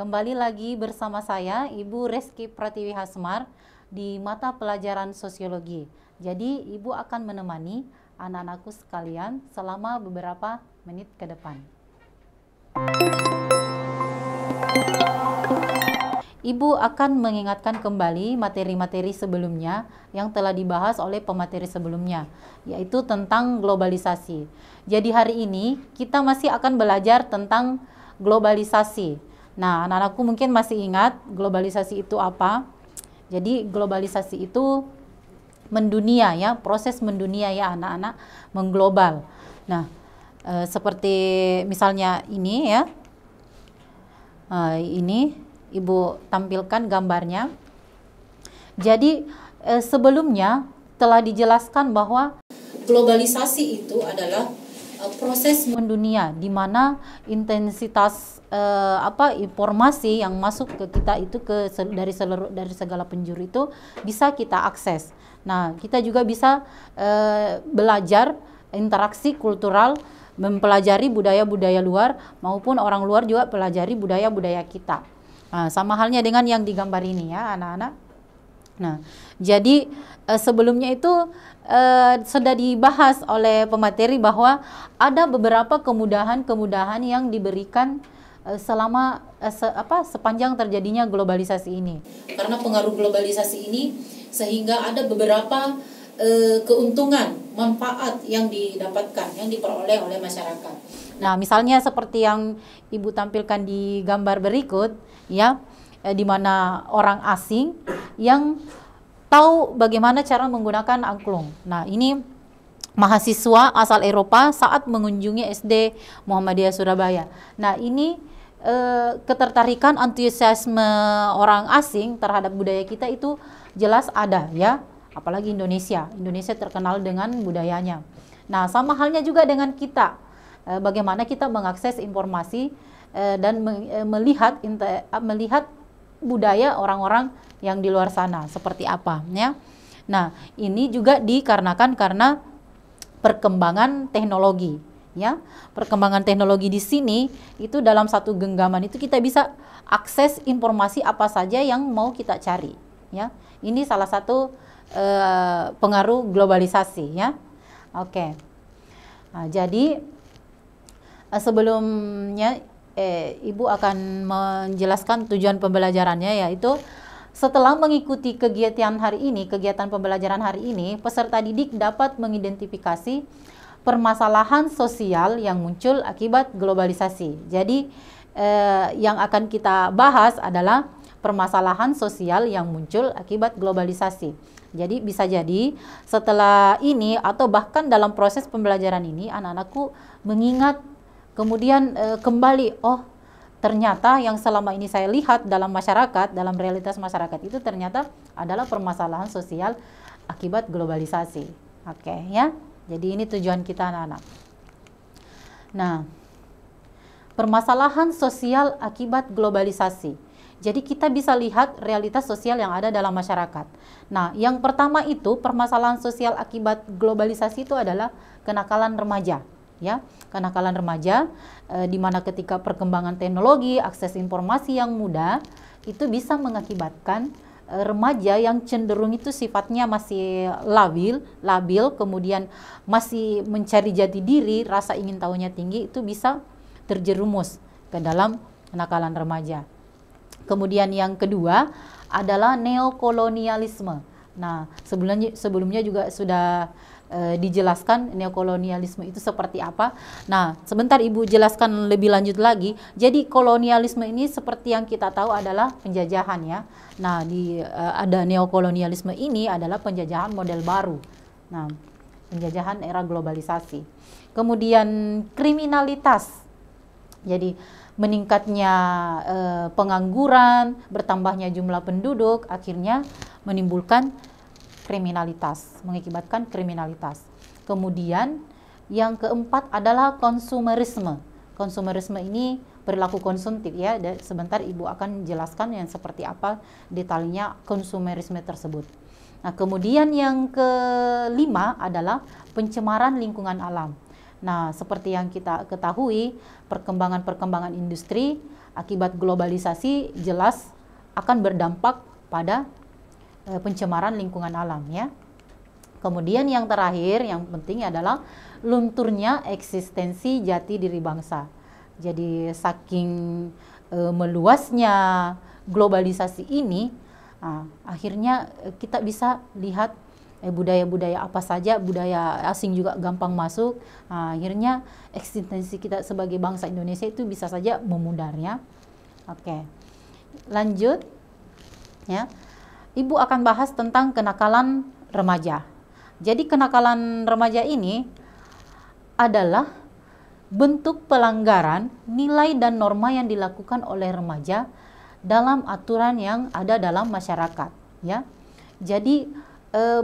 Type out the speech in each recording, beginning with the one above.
Kembali lagi bersama saya, Ibu Reski Pratiwi Hasmar, di mata pelajaran sosiologi. Jadi, Ibu akan menemani anak-anakku sekalian selama beberapa menit ke depan. Ibu akan mengingatkan kembali materi-materi sebelumnya yang telah dibahas oleh pemateri sebelumnya, yaitu tentang globalisasi. Jadi hari ini kita masih akan belajar tentang globalisasi. Nah, anak-anakku mungkin masih ingat globalisasi itu apa? Jadi globalisasi itu mendunia ya, proses mendunia ya anak-anak, mengglobal. Nah, seperti misalnya ini ya, ini Ibu tampilkan gambarnya. Jadi sebelumnya telah dijelaskan bahwa globalisasi itu adalah proses mendunia di mana intensitas informasi yang masuk ke kita itu dari segala penjuru itu bisa kita akses. Nah, kita juga bisa belajar interaksi kultural, mempelajari budaya-budaya luar maupun orang luar juga pelajari budaya-budaya kita. Nah, sama halnya dengan yang digambar ini ya anak-anak. Nah, jadi sebelumnya itu sudah dibahas oleh pemateri bahwa ada beberapa kemudahan-kemudahan yang diberikan selama sepanjang terjadinya globalisasi ini. Karena pengaruh globalisasi ini sehingga ada beberapa keuntungan, manfaat yang didapatkan, yang diperoleh oleh masyarakat. Nah, misalnya seperti yang Ibu tampilkan di gambar berikut ya, di mana orang asing yang tahu bagaimana cara menggunakan angklung. Nah, ini mahasiswa asal Eropa saat mengunjungi SD Muhammadiyah Surabaya. Nah, ini ketertarikan, antusiasme orang asing terhadap budaya kita itu jelas ada ya, apalagi Indonesia. Indonesia terkenal dengan budayanya. Nah, sama halnya juga dengan kita. Bagaimana kita mengakses informasi dan melihat budaya orang-orang yang di luar sana seperti apa ya. Nah, ini juga dikarenakan karena perkembangan teknologi ya. Perkembangan teknologi di sini itu dalam satu genggaman itu kita bisa akses informasi apa saja yang mau kita cari ya. Ini salah satu pengaruh globalisasi ya. Oke. Nah, jadi sebelumnya Ibu akan menjelaskan tujuan pembelajarannya, yaitu setelah mengikuti kegiatan pembelajaran hari ini, peserta didik dapat mengidentifikasi permasalahan sosial yang muncul akibat globalisasi. Jadi yang akan kita bahas adalah permasalahan sosial yang muncul akibat globalisasi. Jadi bisa jadi setelah ini atau bahkan dalam proses pembelajaran ini anak-anakku mengingat kemudian kembali, oh ternyata yang selama ini saya lihat dalam masyarakat, dalam realitas masyarakat itu ternyata adalah permasalahan sosial akibat globalisasi. Oke ya, jadi ini tujuan kita anak-anak. Nah, permasalahan sosial akibat globalisasi. Jadi kita bisa lihat realitas sosial yang ada dalam masyarakat. Nah, yang pertama itu permasalahan sosial akibat globalisasi itu adalah kenakalan remaja. Ya, kenakalan remaja di mana ketika perkembangan teknologi, akses informasi yang mudah itu bisa mengakibatkan remaja yang cenderung itu sifatnya masih labil, kemudian masih mencari jati diri, rasa ingin tahunya tinggi, itu bisa terjerumus ke dalam kenakalan remaja. Kemudian yang kedua adalah neokolonialisme. Nah, sebelumnya juga sudah dijelaskan neokolonialisme itu seperti apa. Nah, sebentar Ibu jelaskan lebih lanjut lagi. Jadi kolonialisme ini seperti yang kita tahu adalah penjajahan ya. Nah, ada neokolonialisme ini adalah penjajahan model baru. Nah, penjajahan era globalisasi. Kemudian kriminalitas. Jadi meningkatnya pengangguran, bertambahnya jumlah penduduk, akhirnya menimbulkan kriminalitas, mengakibatkan kriminalitas. Kemudian yang keempat adalah konsumerisme. Konsumerisme ini perilaku konsumtif ya. Sebentar Ibu akan jelaskan yang seperti apa detailnya konsumerisme tersebut. Nah, kemudian yang kelima adalah pencemaran lingkungan alam. Nah, seperti yang kita ketahui, perkembangan-perkembangan industri akibat globalisasi jelas akan berdampak pada pencemaran lingkungan alam ya. Kemudian yang terakhir, yang penting adalah lunturnya eksistensi jati diri bangsa. Jadi saking meluasnya globalisasi ini, akhirnya kita bisa lihat budaya-budaya apa saja, budaya asing juga gampang masuk. Akhirnya eksistensi kita sebagai bangsa Indonesia itu bisa saja memudar ya. Oke, lanjut ya. Ibu akan bahas tentang kenakalan remaja. Jadi kenakalan remaja ini adalah bentuk pelanggaran nilai dan norma yang dilakukan oleh remaja dalam aturan yang ada dalam masyarakat ya. Jadi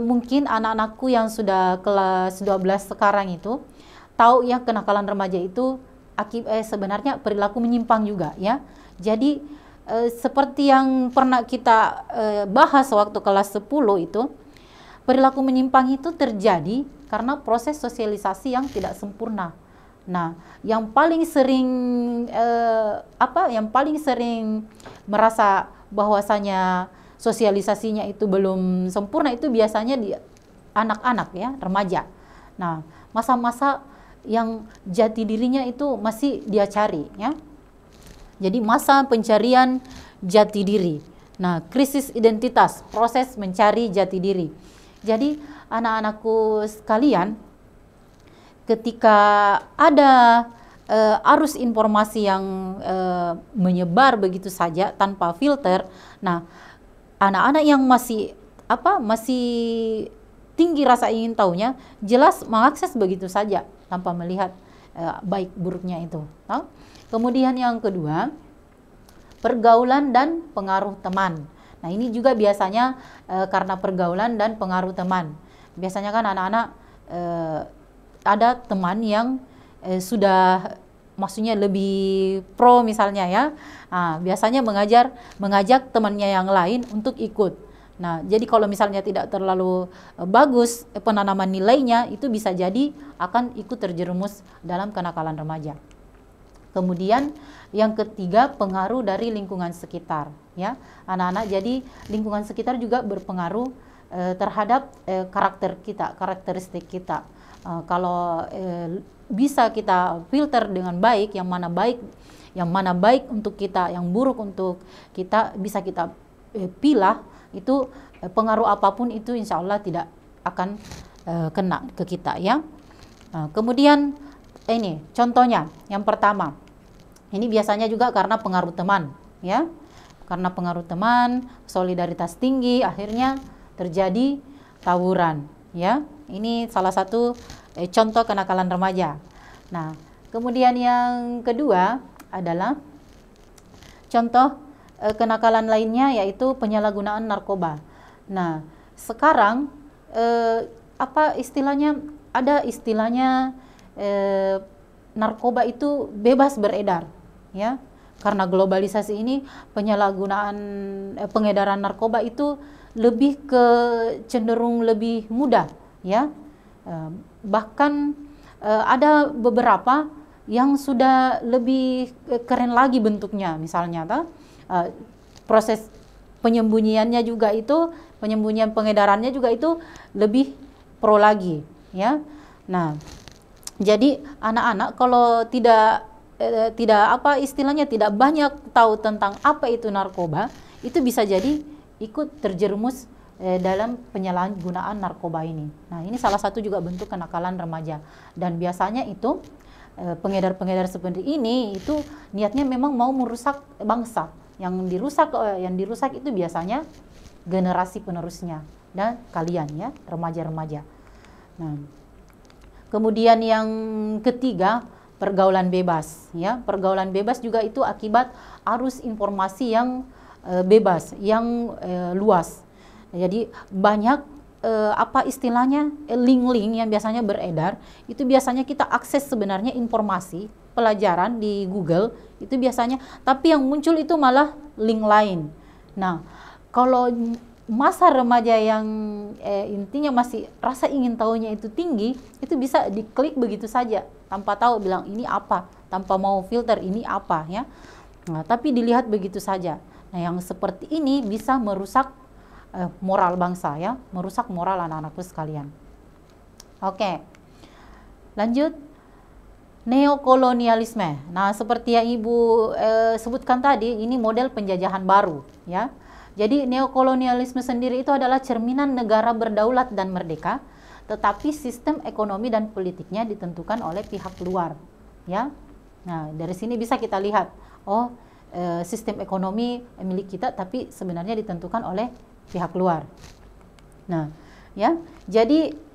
mungkin anak-anakku yang sudah kelas 12 sekarang itu tahu ya, kenakalan remaja itu sebenarnya perilaku menyimpang juga ya. Jadi seperti yang pernah kita bahas waktu kelas 10 itu, perilaku menyimpang itu terjadi karena proses sosialisasi yang tidak sempurna. Nah, yang paling sering merasa bahwasanya sosialisasinya itu belum sempurna itu biasanya di anak-anak ya, remaja. Nah, masa-masa yang jati dirinya itu masih dia cari ya. Jadi masa pencarian jati diri. Nah, krisis identitas, proses mencari jati diri. Jadi anak-anakku sekalian, ketika ada arus informasi yang menyebar begitu saja tanpa filter, nah anak-anak yang masih tinggi rasa ingin tahunya, jelas mengakses begitu saja tanpa melihat baik buruknya itu. Kemudian yang kedua, pergaulan dan pengaruh teman. Nah, ini juga biasanya karena pergaulan dan pengaruh teman. Biasanya kan anak-anak ada teman yang sudah maksudnya lebih pro misalnya ya. Biasanya mengajak temannya yang lain untuk ikut. Nah, jadi kalau misalnya tidak terlalu bagus penanaman nilainya, itu bisa jadi akan ikut terjerumus dalam kenakalan remaja. Kemudian yang ketiga, pengaruh dari lingkungan sekitar ya. Anak-anak, jadi lingkungan sekitar juga berpengaruh terhadap karakteristik kita. Kalau bisa kita filter dengan baik, yang mana baik untuk kita, yang buruk untuk kita, bisa kita pilah, itu pengaruh apapun itu insya Allah tidak akan kena ke kita ya. Kemudian ini contohnya, yang pertama, ini biasanya juga karena pengaruh teman ya. Karena pengaruh teman, solidaritas tinggi, akhirnya terjadi tawuran ya. Ini salah satu contoh kenakalan remaja. Nah, kemudian yang kedua adalah contoh kenakalan lainnya, yaitu penyalahgunaan narkoba. Nah, sekarang ada istilahnya narkoba itu bebas beredar ya. Karena globalisasi ini, penyalahgunaan pengedaran narkoba itu cenderung lebih mudah ya. Bahkan ada beberapa yang sudah lebih keren lagi bentuknya, misalnya proses penyembunyiannya juga itu, penyembunyian pengedarannya juga itu lebih pro lagi ya. Nah, jadi anak-anak kalau tidak banyak tahu tentang apa itu narkoba, itu bisa jadi ikut terjerumus dalam penyalahgunaan narkoba ini. Nah, ini salah satu juga bentuk kenakalan remaja. Dan biasanya itu pengedar-pengedar seperti ini itu niatnya memang mau merusak bangsa. Yang dirusak itu biasanya generasi penerusnya dan kalian ya, remaja-remaja. Nah, kemudian yang ketiga, pergaulan bebas ya. Pergaulan bebas juga itu akibat arus informasi yang bebas, yang luas. Jadi banyak link-link yang biasanya beredar, itu biasanya kita akses sebenarnya informasi pelajaran di Google itu biasanya, tapi yang muncul itu malah link lain. Nah, kalau masa remaja yang intinya masih rasa ingin tahunya itu tinggi, itu bisa diklik begitu saja tanpa tahu, bilang ini apa, tanpa mau filter ini apa ya. Nah, tapi dilihat begitu saja. Nah, yang seperti ini bisa merusak moral bangsa ya, merusak moral anak-anakku sekalian. Oke. Lanjut, neokolonialisme. Nah, seperti yang Ibu sebutkan tadi, ini model penjajahan baru ya. Jadi neokolonialisme sendiri itu adalah cerminan negara berdaulat dan merdeka, tetapi sistem ekonomi dan politiknya ditentukan oleh pihak luar ya. Nah, dari sini bisa kita lihat, oh, sistem ekonomi milik kita tapi sebenarnya ditentukan oleh pihak luar. Nah, ya. Jadi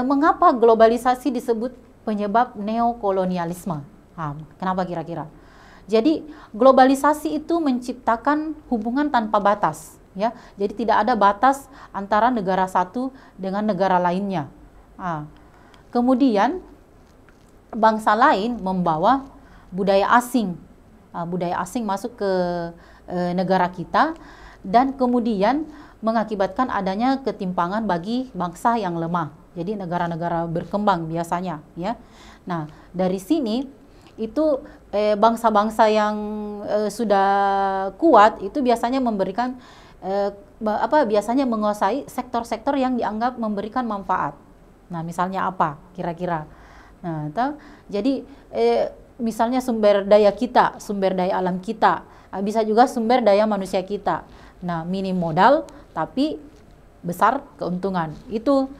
mengapa globalisasi disebut penyebab neokolonialisme? Kenapa kira-kira? Jadi globalisasi itu menciptakan hubungan tanpa batas, ya. Jadi tidak ada batas antara negara satu dengan negara lainnya. Kemudian bangsa lain membawa budaya asing. Budaya asing masuk ke negara kita dan kemudian mengakibatkan adanya ketimpangan bagi bangsa yang lemah. Jadi negara-negara berkembang biasanya ya. Nah, dari sini itu bangsa-bangsa yang sudah kuat itu biasanya memberikan biasanya menguasai sektor-sektor yang dianggap memberikan manfaat. Nah, misalnya apa kira-kira? Nah, jadi misalnya sumber daya kita, sumber daya alam kita, bisa juga sumber daya manusia kita. Nah, minim modal tapi besar keuntungan. Itu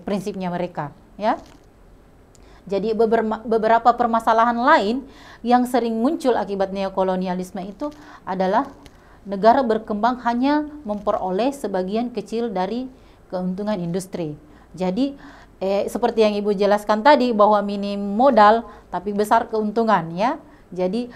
prinsipnya mereka, ya. Jadi beberapa permasalahan lain yang sering muncul akibat neokolonialisme itu adalah negara berkembang hanya memperoleh sebagian kecil dari keuntungan industri. Jadi seperti yang Ibu jelaskan tadi bahwa minim modal tapi besar keuntungan ya. Jadi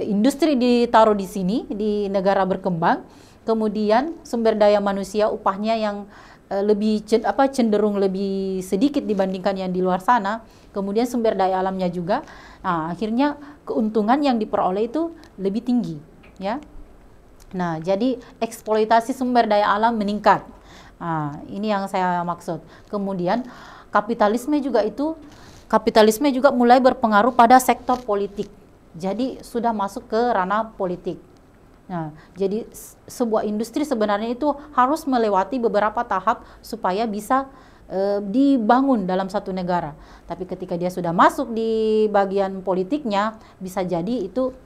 industri ditaruh di sini di negara berkembang, kemudian sumber daya manusia upahnya yang lebih cenderung lebih sedikit dibandingkan yang di luar sana, kemudian sumber daya alamnya juga. Nah, akhirnya keuntungan yang diperoleh itu lebih tinggi ya. Nah, jadi eksploitasi sumber daya alam meningkat. Nah, ini yang saya maksud. Kemudian kapitalisme juga mulai berpengaruh pada sektor politik. Jadi sudah masuk ke ranah politik. Nah, jadi sebuah industri sebenarnya itu harus melewati beberapa tahap supaya bisa dibangun dalam satu negara. Tapi ketika dia sudah masuk di bagian politiknya, bisa jadi itu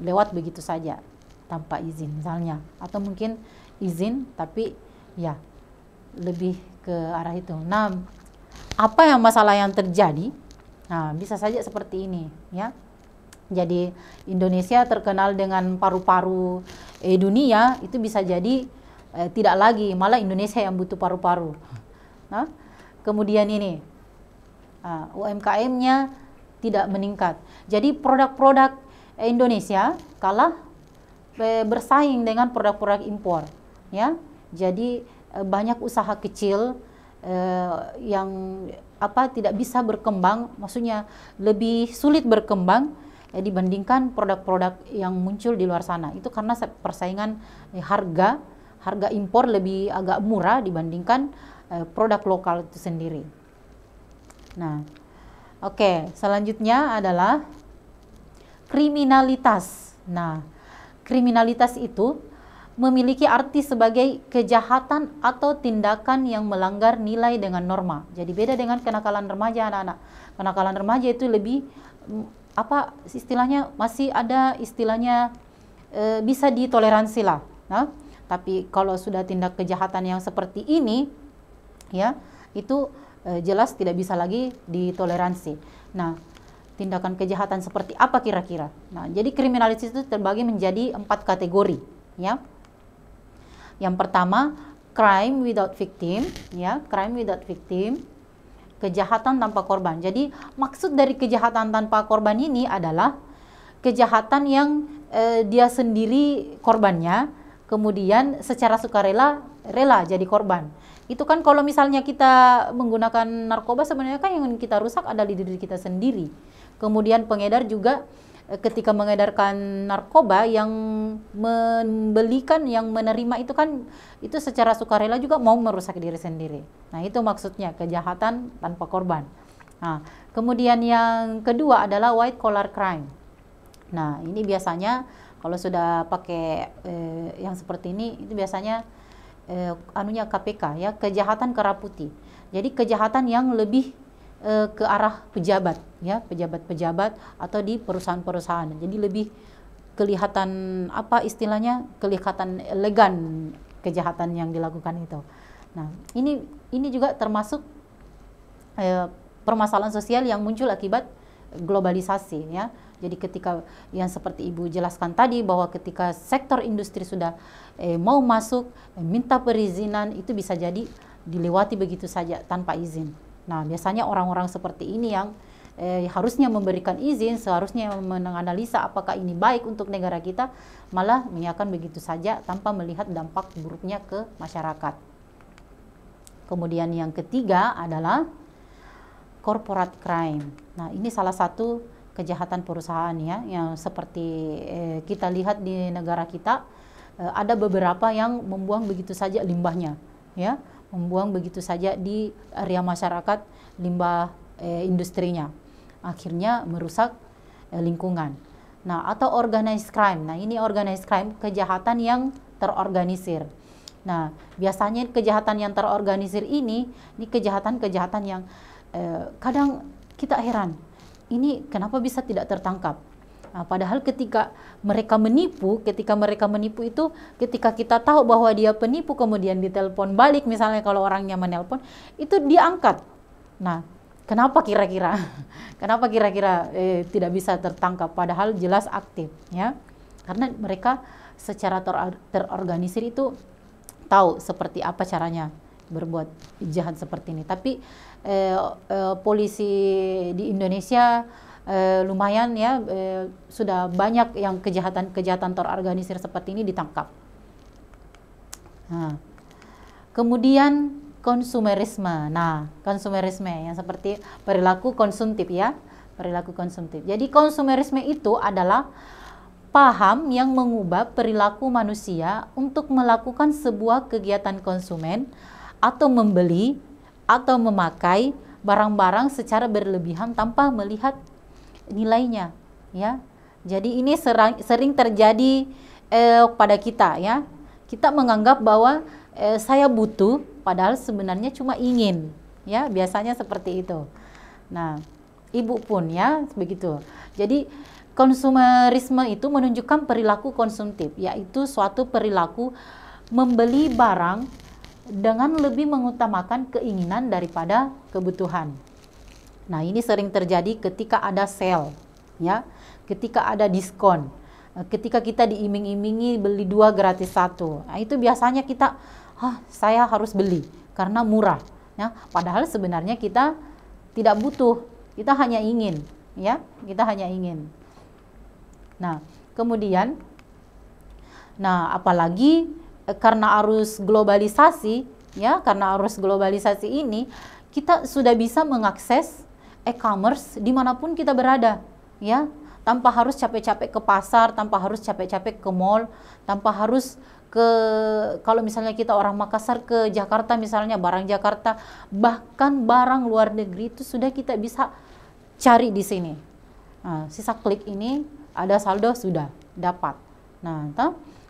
lewat begitu saja tanpa izin misalnya, atau mungkin izin tapi ya lebih ke arah itu. Nah, apa yang masalah yang terjadi? Nah, bisa saja seperti ini ya. Jadi Indonesia terkenal dengan paru-paru dunia, itu bisa jadi tidak lagi, malah Indonesia yang butuh paru-paru. Nah, kemudian ini UMKM-nya tidak meningkat. Jadi produk-produk Indonesia kalah bersaing dengan produk-produk impor, ya. Jadi banyak usaha kecil yang tidak bisa berkembang, maksudnya lebih sulit berkembang dibandingkan produk-produk yang muncul di luar sana. Itu karena persaingan harga impor lebih agak murah dibandingkan produk lokal itu sendiri. Nah, oke, selanjutnya adalah kriminalitas. Nah, kriminalitas itu memiliki arti sebagai kejahatan atau tindakan yang melanggar nilai dengan norma. Jadi beda dengan kenakalan remaja anak-anak. Kenakalan remaja itu lebih istilahnya masih ada istilahnya bisa ditoleransi lah. Nah, tapi kalau sudah tindak kejahatan yang seperti ini, ya itu jelas tidak bisa lagi ditoleransi. Nah, tindakan kejahatan seperti apa kira-kira? Nah, jadi kriminalitas itu terbagi menjadi 4 kategori, ya. Yang pertama, crime without victim, ya, crime without victim. Kejahatan tanpa korban. Jadi maksud dari kejahatan tanpa korban ini adalah kejahatan yang dia sendiri korbannya, kemudian secara sukarela jadi korban. Itu kan kalau misalnya kita menggunakan narkoba, sebenarnya kan yang kita rusak adalah diri kita sendiri. Kemudian pengedar juga ketika mengedarkan narkoba, yang membelikan, yang menerima itu kan itu secara sukarela juga mau merusak diri sendiri. Nah, itu maksudnya kejahatan tanpa korban. Nah, Kemudian yang kedua adalah white collar crime. Nah, ini biasanya kalau sudah pakai yang seperti ini, itu biasanya anunya KPK ya, kejahatan kera putih. Jadi kejahatan yang lebih ke arah pejabat ya, pejabat-pejabat atau di perusahaan-perusahaan. Jadi lebih kelihatan apa istilahnya, kelihatan elegan kejahatan yang dilakukan itu. Nah, ini juga termasuk permasalahan sosial yang muncul akibat globalisasi ya. Jadi ketika yang seperti Ibu jelaskan tadi bahwa ketika sektor industri sudah mau masuk minta perizinan, itu bisa jadi dilewati begitu saja tanpa izin. Nah, biasanya orang-orang seperti ini yang harusnya memberikan izin, seharusnya menganalisa apakah ini baik untuk negara kita, malah mengiyakan begitu saja tanpa melihat dampak buruknya ke masyarakat. Kemudian yang ketiga adalah corporate crime. Nah, ini salah satu kejahatan perusahaan ya, yang seperti kita lihat di negara kita, ada beberapa yang membuang begitu saja limbahnya, ya, membuang begitu saja di area masyarakat limbah industrinya, akhirnya merusak lingkungan. Nah, atau organized crime. Nah, ini organized crime, kejahatan yang terorganisir. Nah, biasanya kejahatan yang terorganisir ini kejahatan-kejahatan yang kadang kita heran, ini kenapa bisa tidak tertangkap? Nah, padahal ketika mereka menipu itu, ketika kita tahu bahwa dia penipu, kemudian ditelepon balik, misalnya kalau orangnya menelpon, itu diangkat. Nah, kenapa kira-kira? Kenapa kira-kira tidak bisa tertangkap? Padahal jelas aktif, ya? Karena mereka secara terorganisir itu tahu seperti apa caranya berbuat jahat seperti ini. Tapi polisi di Indonesia lumayan ya, sudah banyak yang kejahatan terorganisir seperti ini ditangkap. Nah, kemudian konsumerisme. Nah, konsumerisme yang seperti perilaku konsumtif ya, perilaku konsumtif. Jadi konsumerisme itu adalah paham yang mengubah perilaku manusia untuk melakukan sebuah kegiatan konsumen atau membeli atau memakai barang-barang secara berlebihan tanpa melihat nilainya, ya. Jadi ini sering terjadi pada kita, ya. Kita menganggap bahwa saya butuh, padahal sebenarnya cuma ingin, ya. Biasanya seperti itu. Nah, Ibu pun ya begitu. Jadi konsumerisme itu menunjukkan perilaku konsumtif, yaitu suatu perilaku membeli barang dengan lebih mengutamakan keinginan daripada kebutuhan. Nah, ini sering terjadi ketika ada sale, ya, ketika ada diskon, ketika kita diiming-imingi beli 2 gratis 1. Nah, itu biasanya kita, saya harus beli karena murah, ya. Padahal sebenarnya kita tidak butuh, kita hanya ingin, ya, kita hanya ingin. Nah, kemudian, apalagi karena arus globalisasi, ya, karena arus globalisasi ini, kita sudah bisa mengakses e-commerce dimanapun kita berada, ya, tanpa harus capek-capek ke pasar, tanpa harus capek-capek ke mall, tanpa harus kalau misalnya kita orang Makassar ke Jakarta misalnya, barang Jakarta, bahkan barang luar negeri itu sudah kita bisa cari di sini. Nah, sisa klik ini, ada saldo, sudah dapat. Nah,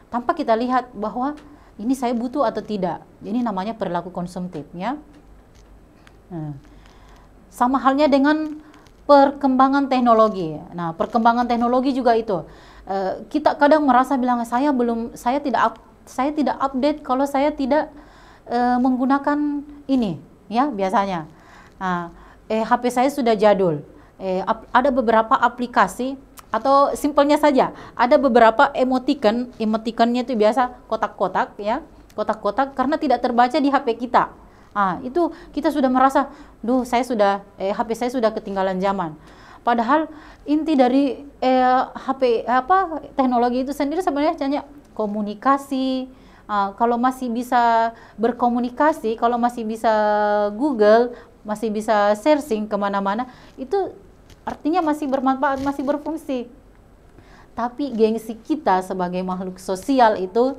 tanpa kita lihat bahwa ini saya butuh atau tidak. Ini namanya perilaku konsumtif, ya. Nah, sama halnya dengan perkembangan teknologi. Nah, perkembangan teknologi juga itu. Kita kadang merasa bilang saya tidak update kalau saya tidak menggunakan ini, ya, biasanya. Nah, HP saya sudah jadul. Ada beberapa aplikasi, atau simpelnya saja, ada beberapa emoticonnya itu biasa kotak-kotak, ya, kotak-kotak, karena tidak terbaca di HP kita. Itu kita sudah merasa, HP saya sudah ketinggalan zaman. Padahal inti dari teknologi itu sendiri sebenarnya hanya komunikasi. Kalau masih bisa berkomunikasi, kalau masih bisa Google, masih bisa searching kemana-mana, itu artinya masih bermanfaat, masih berfungsi. Tapi gengsi kita sebagai makhluk sosial itu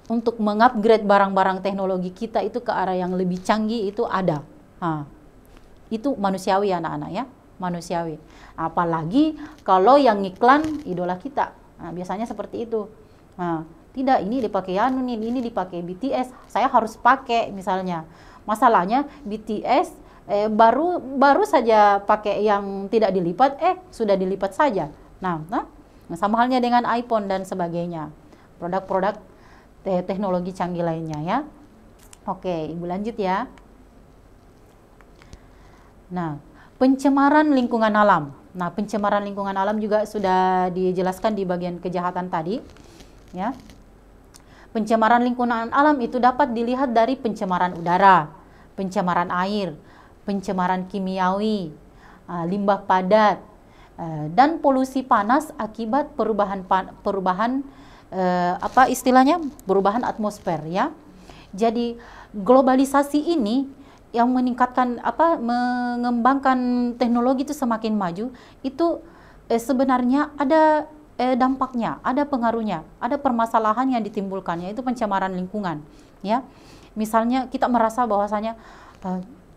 untuk mengupgrade barang-barang teknologi kita itu ke arah yang lebih canggih itu ada. Itu manusiawi, anak-anak, ya. manusiawi. Apalagi kalau yang iklan idola kita. Nah, biasanya seperti itu. Nah, tidak, ini dipakai anu nih, ini dipakai BTS, saya harus pakai misalnya. Masalahnya BTS baru saja pakai yang tidak dilipat, sudah dilipat saja. Nah, sama halnya dengan iPhone dan sebagainya. Produk-produk teknologi canggih lainnya ya. Oke, Ibu lanjut ya. Nah, pencemaran lingkungan alam. Nah, pencemaran lingkungan alam juga sudah dijelaskan di bagian kejahatan tadi, ya. Pencemaran lingkungan alam itu dapat dilihat dari pencemaran udara, pencemaran air, pencemaran kimiawi, limbah padat, dan polusi panas akibat perubahan perubahan atmosfer ya. Jadi globalisasi ini yang mengembangkan teknologi itu semakin maju, itu sebenarnya ada dampaknya, ada pengaruhnya, ada permasalahan yang ditimbulkannya, itu pencemaran lingkungan ya. Misalnya kita merasa bahwasanya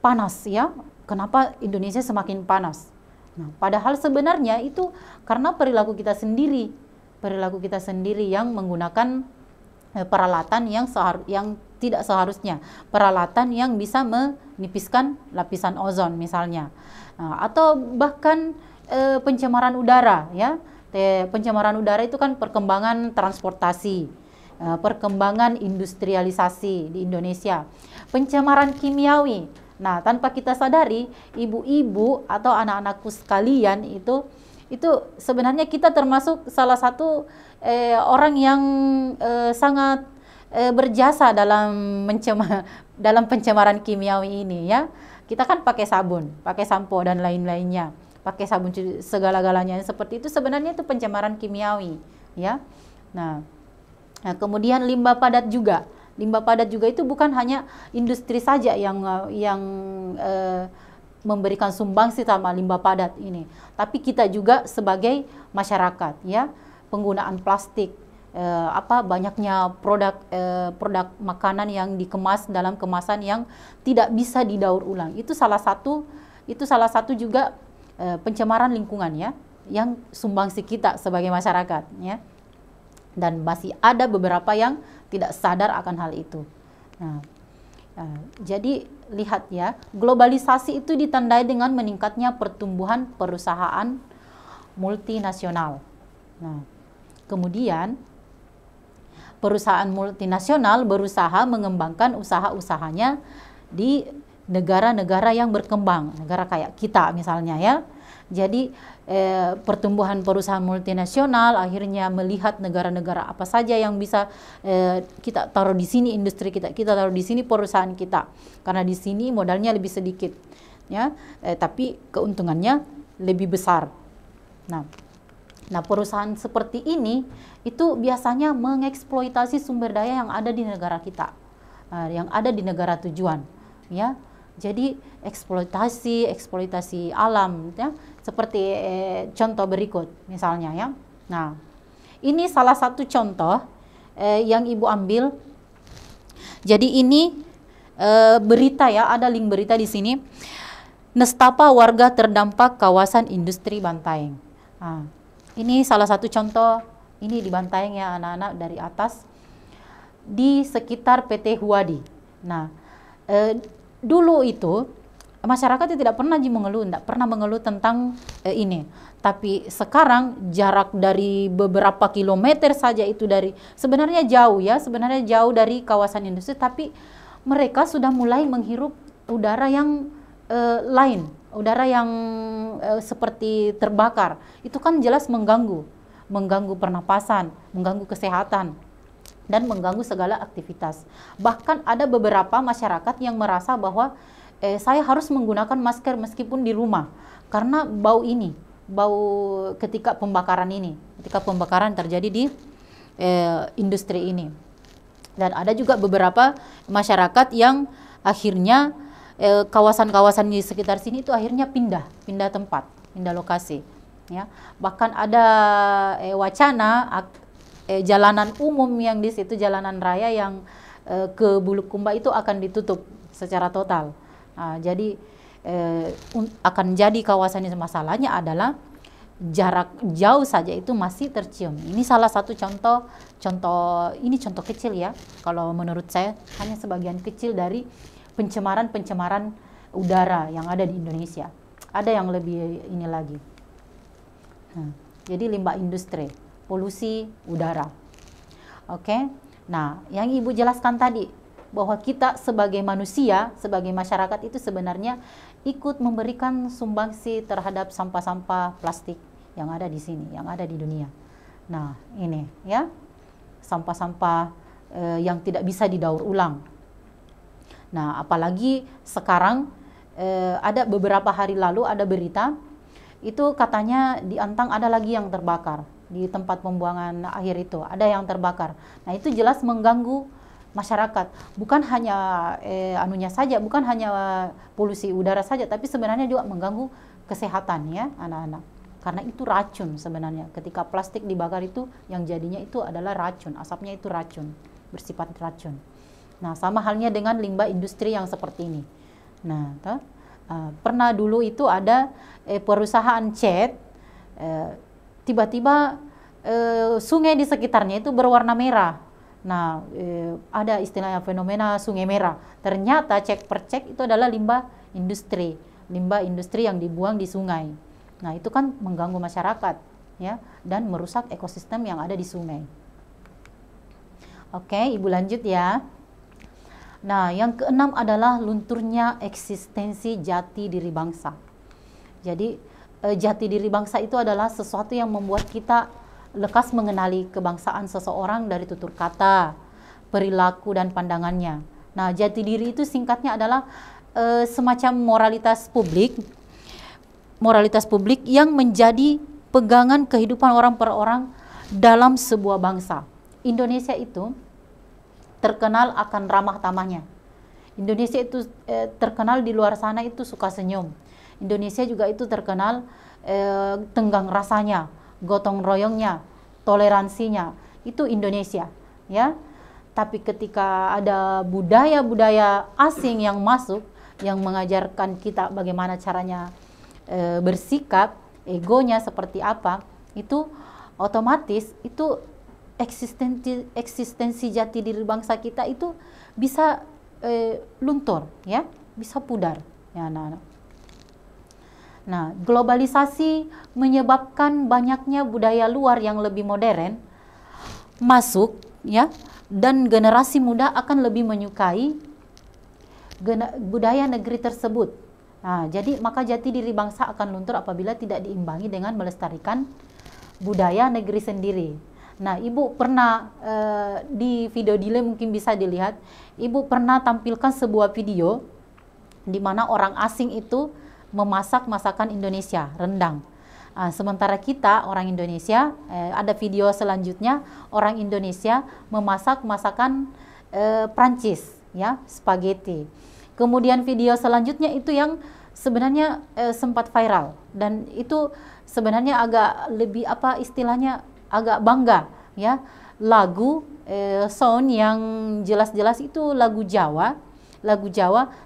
panas ya, kenapa Indonesia semakin panas? Nah, padahal sebenarnya itu karena perilaku kita sendiri yang menggunakan peralatan yang tidak seharusnya, peralatan yang bisa menipiskan lapisan ozon misalnya, atau bahkan pencemaran udara ya. Pencemaran udara itu kan perkembangan transportasi, perkembangan industrialisasi di Indonesia, pencemaran kimiawi. Nah, tanpa kita sadari, ibu-ibu atau anak-anakku sekalian, itu sebenarnya kita termasuk salah satu orang yang sangat berjasa dalam pencemaran kimiawi ini ya. Kita kan pakai sabun, pakai sampo dan lain-lainnya, pakai sabun segala-galanya seperti itu, sebenarnya itu pencemaran kimiawi ya. Nah, kemudian limbah padat juga. Limbah padat juga itu bukan hanya industri saja yang memberikan sumbangsi sama limbah padat ini, tapi kita juga sebagai masyarakat ya, penggunaan plastik, banyaknya produk makanan yang dikemas dalam kemasan yang tidak bisa didaur ulang. Itu salah satu juga pencemaran lingkungan ya, yang sumbangsi kita sebagai masyarakat ya. Dan masih ada beberapa yang tidak sadar akan hal itu. Nah, jadi lihat ya, globalisasi itu ditandai dengan meningkatnya pertumbuhan perusahaan multinasional. Nah, kemudian perusahaan multinasional berusaha mengembangkan usaha-usahanya di negara-negara yang berkembang, negara kayak kita misalnya ya. Jadi pertumbuhan perusahaan multinasional akhirnya melihat negara-negara apa saja yang bisa kita taruh di sini industri kita taruh di sini perusahaan kita, karena di sini modalnya lebih sedikit ya, tapi keuntungannya lebih besar. Nah, perusahaan seperti ini itu biasanya mengeksploitasi sumber daya yang ada di negara kita, yang ada di negara tujuan ya. Jadi eksploitasi alam ya, seperti contoh berikut misalnya ya. Nah, ini salah satu contoh yang Ibu ambil. Jadi ini berita ya, ada link berita di sini. Nestapa warga terdampak kawasan industri Bantaeng. Nah, ini salah satu contoh, ini di Bantaeng ya anak-anak, dari atas di sekitar PT Huadi. Nah, dulu itu masyarakat tidak pernah mengeluh tentang ini. Tapi sekarang jarak dari beberapa kilometer saja itu sebenarnya jauh dari kawasan industri, tapi mereka sudah mulai menghirup udara yang lain, udara yang seperti terbakar. Itu kan jelas mengganggu pernapasan, mengganggu kesehatan, dan mengganggu segala aktivitas. Bahkan ada beberapa masyarakat yang merasa bahwa saya harus menggunakan masker meskipun di rumah karena bau ketika pembakaran terjadi di industri ini. Dan ada juga beberapa masyarakat yang akhirnya kawasan-kawasan di sekitar sini itu akhirnya pindah tempat, pindah lokasi ya. Bahkan ada wacana jalanan umum yang di situ, jalanan raya yang ke Bulukumba itu akan ditutup secara total. Jadi akan jadi kawasan ini. Masalahnya adalah jarak jauh saja itu masih tercium. Ini salah satu contoh ini contoh kecil ya, kalau menurut saya hanya sebagian kecil dari pencemaran udara yang ada di Indonesia. Ada yang lebih ini lagi. Jadi limbah industri, polusi udara. Oke. Nah, yang Ibu jelaskan tadi bahwa kita sebagai manusia, sebagai masyarakat itu sebenarnya ikut memberikan sumbangsi terhadap sampah-sampah plastik yang ada di sini, yang ada di dunia. Nah, ini ya, sampah-sampah yang tidak bisa didaur ulang. Nah, apalagi sekarang ada beberapa hari lalu ada berita, itu katanya di Antang ada lagi yang terbakar, di tempat pembuangan akhir itu, ada yang terbakar. Nah, itu jelas mengganggu masyarakat, bukan hanya anunya saja, bukan hanya polusi udara saja, tapi sebenarnya juga mengganggu kesehatan ya anak-anak. Karena itu racun sebenarnya. Ketika plastik dibakar itu yang jadinya itu adalah racun, asapnya itu racun, bersifat racun. Nah, sama halnya dengan limbah industri yang seperti ini. Nah, pernah dulu itu ada perusahaan cat, tiba-tiba sungai di sekitarnya itu berwarna merah. Nah, ada istilahnya fenomena sungai merah. Ternyata cek per cek itu adalah limbah industri yang dibuang di sungai. Nah, itu kan mengganggu masyarakat ya, dan merusak ekosistem yang ada di sungai. Oke, Ibu lanjut ya. Nah, yang keenam adalah lunturnya eksistensi jati diri bangsa. Jadi, jati diri bangsa itu adalah sesuatu yang membuat kita lekas mengenali kebangsaan seseorang dari tutur kata, perilaku, dan pandangannya. Nah, jati diri itu singkatnya adalah semacam moralitas publik yang menjadi pegangan kehidupan orang per orang dalam sebuah bangsa. Indonesia itu terkenal akan ramah tamahnya. Indonesia itu terkenal di luar sana itu suka senyum. Indonesia juga itu terkenal tenggang rasanya, gotong royongnya, toleransinya. Itu Indonesia, ya. Tapi ketika ada budaya-budaya asing yang masuk, yang mengajarkan kita bagaimana caranya bersikap, egonya seperti apa, itu otomatis itu eksistensi jati diri bangsa kita itu bisa luntur, ya, bisa pudar, ya, anak-anak. Nah, globalisasi menyebabkan banyaknya budaya luar yang lebih modern masuk, ya, dan generasi muda akan lebih menyukai budaya negeri tersebut. Nah, jadi maka jati diri bangsa akan luntur apabila tidak diimbangi dengan melestarikan budaya negeri sendiri. Nah, Ibu pernah di video delay mungkin bisa dilihat, Ibu pernah tampilkan sebuah video di mana orang asing itu memasak masakan Indonesia, rendang. Sementara kita orang Indonesia, ada video selanjutnya orang Indonesia memasak masakan Prancis, ya, spaghetti. Kemudian video selanjutnya itu yang sebenarnya sempat viral dan itu sebenarnya agak lebih apa istilahnya agak bangga, ya, lagu sound yang jelas-jelas itu lagu Jawa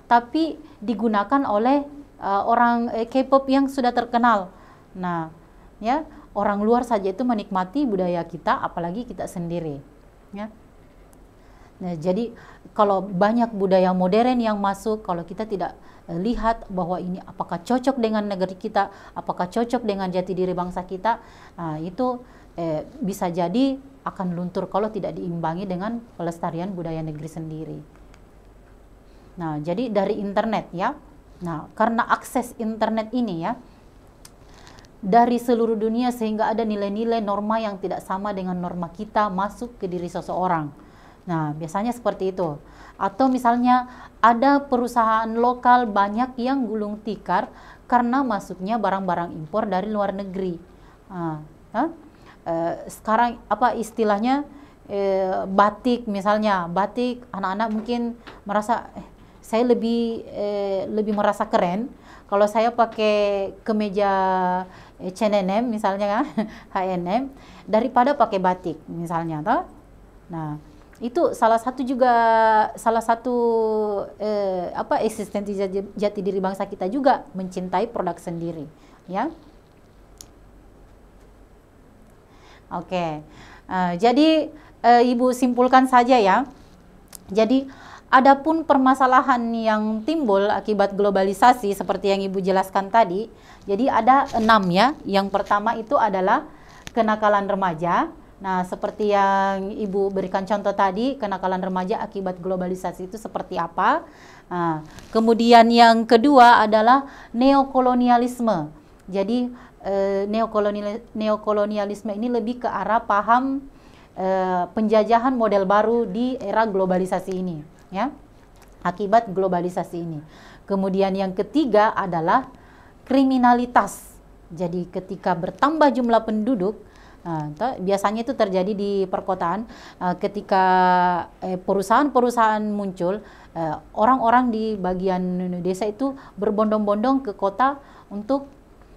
tapi digunakan oleh orang K-pop yang sudah terkenal. Nah, ya, orang luar saja itu menikmati budaya kita, apalagi kita sendiri, ya. Nah, jadi kalau banyak budaya modern yang masuk, kalau kita tidak lihat bahwa ini apakah cocok dengan negeri kita, apakah cocok dengan jati diri bangsa kita, itu bisa jadi akan luntur kalau tidak diimbangi dengan pelestarian budaya negeri sendiri. Nah, jadi dari internet, ya. Nah, karena akses internet ini, ya, dari seluruh dunia sehingga ada nilai-nilai norma yang tidak sama dengan norma kita masuk ke diri seseorang. Nah, biasanya seperti itu. Atau misalnya ada perusahaan lokal banyak yang gulung tikar karena masuknya barang-barang impor dari luar negeri. Sekarang apa istilahnya batik misalnya, batik anak-anak mungkin merasa saya lebih merasa keren kalau saya pakai kemeja H&M misalnya kan, H&M daripada pakai batik misalnya, toh. Nah, itu salah satu eksistensi jati diri bangsa kita juga mencintai produk sendiri, ya. Oke. Jadi Ibu simpulkan saja ya. Jadi adapun permasalahan yang timbul akibat globalisasi seperti yang Ibu jelaskan tadi, jadi ada 6 ya. Yang pertama itu adalah kenakalan remaja. Nah, seperti yang Ibu berikan contoh tadi, kenakalan remaja akibat globalisasi itu seperti apa? Nah, kemudian yang kedua adalah neokolonialisme. Jadi neokolonialisme ini lebih ke arah paham penjajahan model baru di era globalisasi ini, ya, akibat globalisasi ini. Kemudian yang ketiga adalah kriminalitas. Jadi ketika bertambah jumlah penduduk, biasanya itu terjadi di perkotaan, ketika perusahaan-perusahaan muncul, orang-orang di bagian desa itu berbondong-bondong ke kota untuk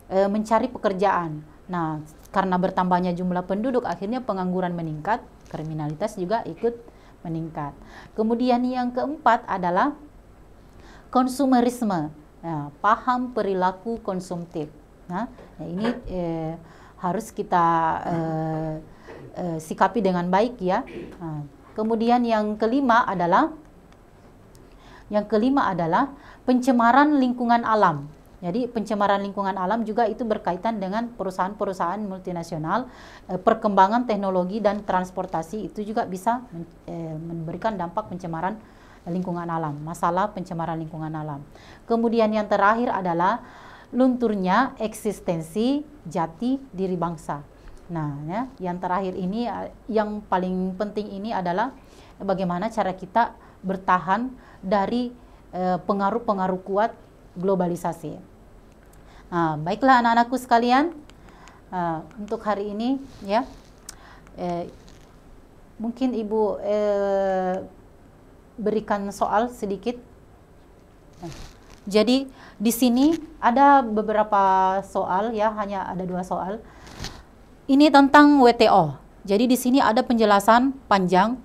mencari pekerjaan. Nah, karena bertambahnya jumlah penduduk, akhirnya pengangguran meningkat, kriminalitas juga ikut meningkat. Kemudian yang keempat adalah konsumerisme, paham perilaku konsumtif. Nah, ini harus kita sikapi dengan baik ya. Kemudian yang kelima adalah pencemaran lingkungan alam. Jadi pencemaran lingkungan alam juga itu berkaitan dengan perusahaan-perusahaan multinasional, perkembangan teknologi dan transportasi itu juga bisa memberikan dampak pencemaran lingkungan alam, masalah pencemaran lingkungan alam. Kemudian yang terakhir adalah lunturnya eksistensi jati diri bangsa. Nah, ya, yang terakhir ini, yang paling penting ini adalah bagaimana cara kita bertahan dari pengaruh-pengaruh kuat globalisasi. Nah, baiklah anak-anakku sekalian, untuk hari ini ya, mungkin Ibu berikan soal sedikit. Jadi di sini ada beberapa soal ya, hanya ada 2 soal. Ini tentang WTO. Jadi di sini ada penjelasan panjang.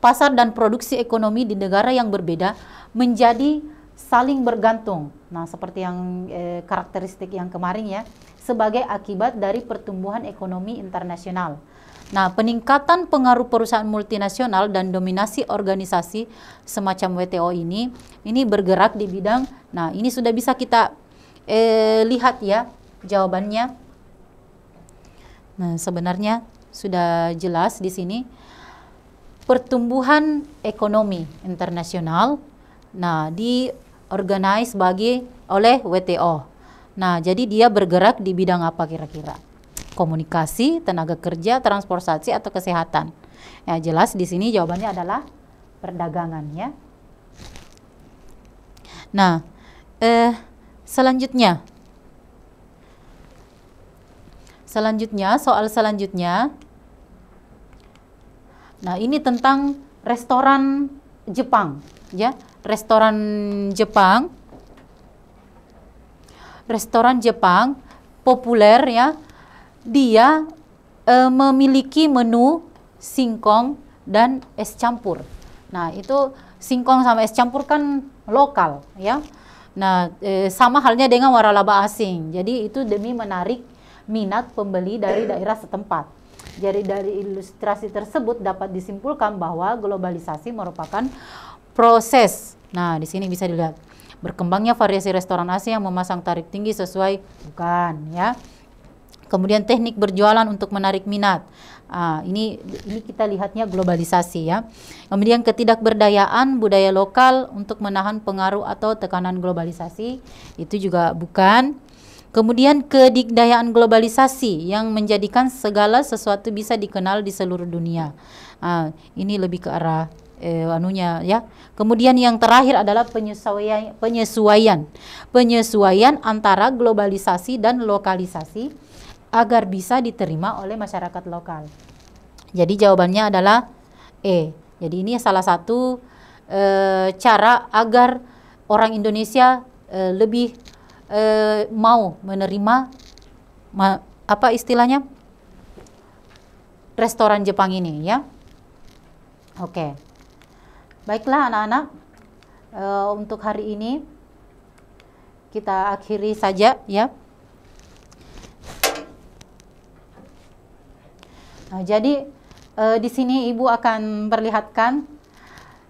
Pasar dan produksi ekonomi di negara yang berbeda menjadi saling bergantung. Nah, seperti yang karakteristik yang kemarin ya, sebagai akibat dari pertumbuhan ekonomi internasional. Nah, peningkatan pengaruh perusahaan multinasional dan dominasi organisasi semacam WTO ini bergerak di bidang, nah ini sudah bisa kita lihat ya jawabannya. Nah, sebenarnya sudah jelas di sini. Pertumbuhan ekonomi internasional, nah diorganize oleh WTO. Nah, jadi dia bergerak di bidang apa kira-kira? Komunikasi, tenaga kerja, transportasi atau kesehatan? Ya, jelas di sini jawabannya adalah perdagangan ya. Nah, selanjutnya soal selanjutnya. Nah, ini tentang restoran Jepang, ya. Restoran Jepang populer ya. Dia memiliki menu singkong dan es campur. Nah, itu singkong sama es campur kan lokal, ya. Nah, sama halnya dengan waralaba asing. Jadi itu demi menarik minat pembeli dari daerah setempat. Jadi dari ilustrasi tersebut dapat disimpulkan bahwa globalisasi merupakan proses. Nah, di sini bisa dilihat berkembangnya variasi restoran Asia yang memasang tarif tinggi sesuai bukan ya. Kemudian teknik berjualan untuk menarik minat. Ini kita lihatnya globalisasi ya. Kemudian ketidakberdayaan budaya lokal untuk menahan pengaruh atau tekanan globalisasi, itu juga bukan. Kemudian kedikdayaan globalisasi yang menjadikan segala sesuatu bisa dikenal di seluruh dunia. Ini lebih ke arah anunya ya. Kemudian yang terakhir adalah penyesuaian antara globalisasi dan lokalisasi agar bisa diterima oleh masyarakat lokal. Jadi jawabannya adalah E. Jadi ini salah satu cara agar orang Indonesia lebih mau menerima apa istilahnya, restoran Jepang ini ya. Oke. Baiklah anak-anak, untuk hari ini kita akhiri saja ya. Nah, jadi di sini Ibu akan perlihatkan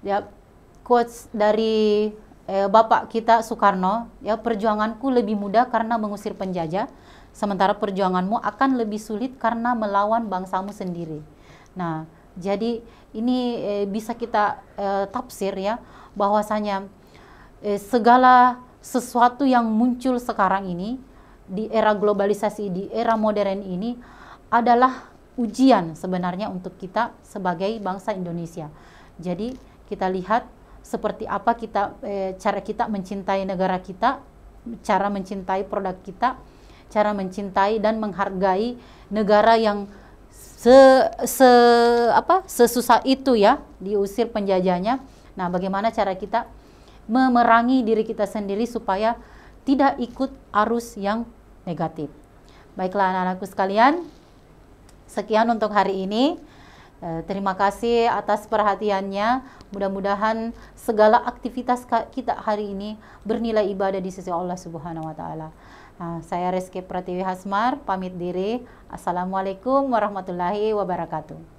ya quotes dari Bapak kita Soekarno ya, perjuanganku lebih mudah karena mengusir penjajah, sementara perjuanganmu akan lebih sulit karena melawan bangsamu sendiri. Nah, jadi ini bisa kita tafsir ya, bahwasanya segala sesuatu yang muncul sekarang ini di era globalisasi, di era modern ini adalah ujian sebenarnya untuk kita sebagai bangsa Indonesia. Jadi kita lihat seperti apa cara kita mencintai negara kita, cara mencintai produk kita, cara mencintai dan menghargai negara yang sesusah itu ya, diusir penjajahnya. Nah, bagaimana cara kita memerangi diri kita sendiri supaya tidak ikut arus yang negatif. Baiklah anak-anakku sekalian, sekian untuk hari ini. Terima kasih atas perhatiannya. Mudah-mudahan segala aktivitas kita hari ini bernilai ibadah di sisi Allah Subhanahu wa taala. Saya Reski Pratiwi Hasmar pamit diri. Assalamualaikum warahmatullahi wabarakatuh.